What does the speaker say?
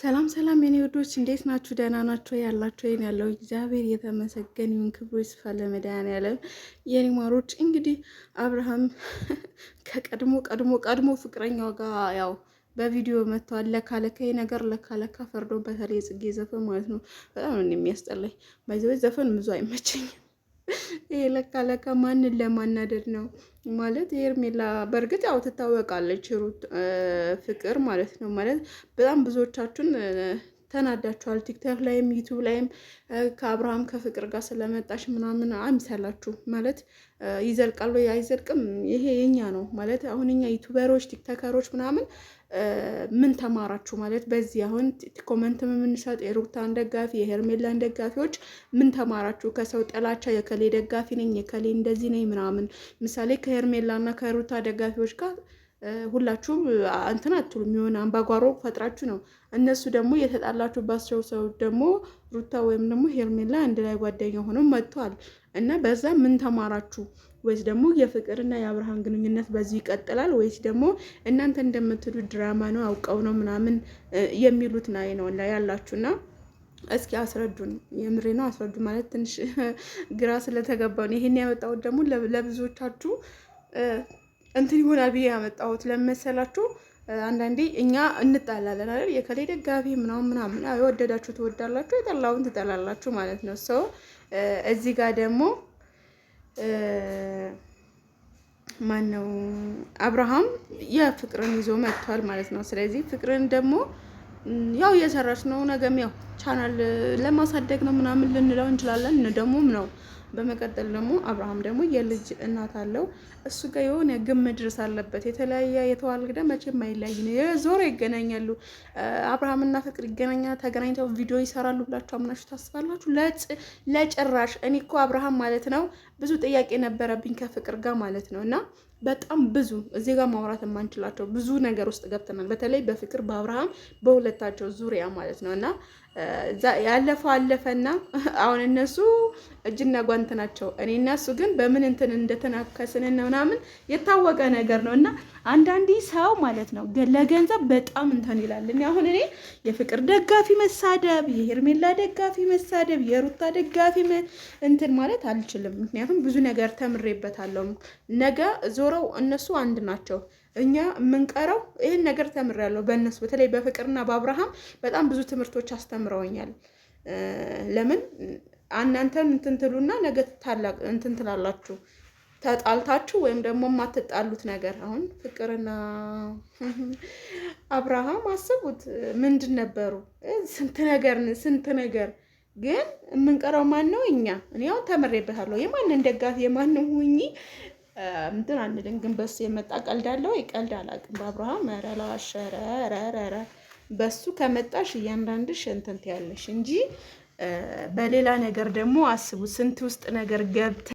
ሰላም ሰላም የኔ ወዶች እንዴት ናችሁ? ደህና ናችሁ ያላችሁ? ይሄን ያለው እግዚአብሔር የተመሰገነ ይሁን፣ ክብሩ ይስፋ ለመድኃኒዓለም። የኔ ማሮች እንግዲህ አብርሃም ከቀድሞ ፍቅረኛው ጋር ያው በቪዲዮ መጥቷል። ለካለካ ነገር ለካለካ ፈርዶበታል። የጽጌ ዘፈን ማለት ነው። በጣም ነው የሚያስጠላኝ። ባይዘው ዘፈን ብዙ አይመቸኝም። ይሄ ለካ ማንን ለማናደድ ነው ማለት ሄርሜላ በእርግጥ ያው ትታወቃለች ሩት ፍቅር ማለት ነው። ማለት በጣም ብዙዎቻችሁን ተናዳችኋል። ቲክቶክ ላይም ዩቲዩብ ላይም ከአብርሃም ከፍቅር ጋር ስለመጣሽ ምናምን አይምሰላችሁ። ማለት ይዘልቃል ወይ አይዘልቅም፣ ይሄ የኛ ነው ማለት። አሁን እኛ ዩቲዩበሮች ቲክቶከሮች ምናምን ምን ተማራችሁ ማለት በዚህ አሁን ኮመንት የምንሰጥ የሩታን ደጋፊ የሄርሜላን ደጋፊዎች ምን ተማራችሁ? ከሰው ጥላቻ የከሌ ደጋፊ ነኝ የከሌ እንደዚህ ነኝ ምናምን። ምሳሌ ከሄርሜላና ከሩታ ደጋፊዎች ጋር ሁላችሁም እንትን አትሉም፣ የሆነ አምባጓሮ ፈጥራችሁ ነው። እነሱ ደግሞ የተጣላችሁባቸው ሰው ደግሞ ሩታ ወይም ደግሞ ሄርሜላ አንድ ላይ ጓደኛ ሆነው መጥቷል እና በዛ ምን ተማራችሁ? ወይስ ደግሞ የፍቅርና የአብርሃም ግንኙነት በዚህ ይቀጥላል ወይስ ደግሞ እናንተ እንደምትሉት ድራማ ነው አውቀው ነው ምናምን የሚሉት ነው ያላችሁና እስኪ አስረዱን። የምሬ ነው አስረዱ። ማለት ትንሽ ግራ ስለተገባው ነው ይሄን ያመጣሁት። ደግሞ ለብዙዎቻችሁ እንትን ይሆናል ብዬ ያመጣሁት ለመሰላችሁ። አንዳንዴ እኛ እንጣላለን አይደል? የከሌ ደጋፊ ምናምን የወደዳችሁ ትወዳላችሁ፣ የጠላውን ትጠላላችሁ ማለት ነው። ሰው እዚህ ጋር ደግሞ ማን ነው አብርሃም የፍቅርን ይዞ መጥቷል ማለት ነው። ስለዚህ ፍቅርን ደግሞ ያው እየሰራች ነው። ነገም ያው ቻናል ለማሳደግ ነው ምናምን ልንለው እንችላለን ደግሞም ነው። በመቀጠል ደግሞ አብርሃም ደግሞ የልጅ እናት አለው። እሱ ጋር የሆነ ግብ መድረስ አለበት። የተለያየ የተዋልደ መቼም አይለያይ ነው። የዞረ ይገናኛሉ። አብርሃምና ፍቅር ይገናኛል። ተገናኝተው ቪዲዮ ይሰራሉ ብላችሁ አምናችሁ ታስባላችሁ? ለጭራሽ። እኔ እኮ አብርሃም ማለት ነው ብዙ ጥያቄ ነበረብኝ ከፍቅር ጋር ማለት ነው። እና በጣም ብዙ እዚህ ጋር ማውራት የማንችላቸው ብዙ ነገር ውስጥ ገብተናል። በተለይ በፍቅር በአብርሃም በሁለታቸው ዙሪያ ማለት ነው። እና ያለፈው አለፈና አሁን እነሱ እጅና ጓንት ናቸው። እኔ እና እሱ ግን በምን እንትን እንደተናከስን ምናምን የታወቀ ነገር ነው። እና አንዳንዴ ሰው ማለት ነው ለገንዘብ በጣም እንትን ይላል። አሁን እኔ የፍቅር ደጋፊ መሳደብ፣ የሄርሜላ ደጋፊ መሳደብ፣ የሩታ ደጋፊ እንትን ማለት አልችልም። ምክንያቱም ብዙ ነገር ተምሬበታለሁ። ነገ ዞረው እነሱ አንድ ናቸው። እኛ የምንቀረው ይህን ነገር ተምሬያለሁ በእነሱ በተለይ በፍቅርና በአብርሃም በጣም ብዙ ትምህርቶች አስተምረውኛል። ለምን እናንተም እንትን ትሉና ነገ ታላቅ እንትን ትላላችሁ ተጣልታችሁ ወይም ደግሞ የማትጣሉት ነገር። አሁን ፍቅርና አብርሃም አስቡት ምንድን ነበሩ? ስንት ነገር ግን የምንቀረው ማን ነው? እኛ። እኔ አሁን ተምሬበታለሁ። የማንን ደጋፊ የማንን ሁኚ እንትን አንልም። ግን በሱ የመጣ ቀልድ አለው ይቀልድ አላውቅም። በአብርሃም ረላሸረረረ በሱ ከመጣሽ እያንዳንድሽ እንትን ትያለሽ እንጂ በሌላ ነገር ደግሞ አስቡ ስንት ውስጥ ነገር ገብተ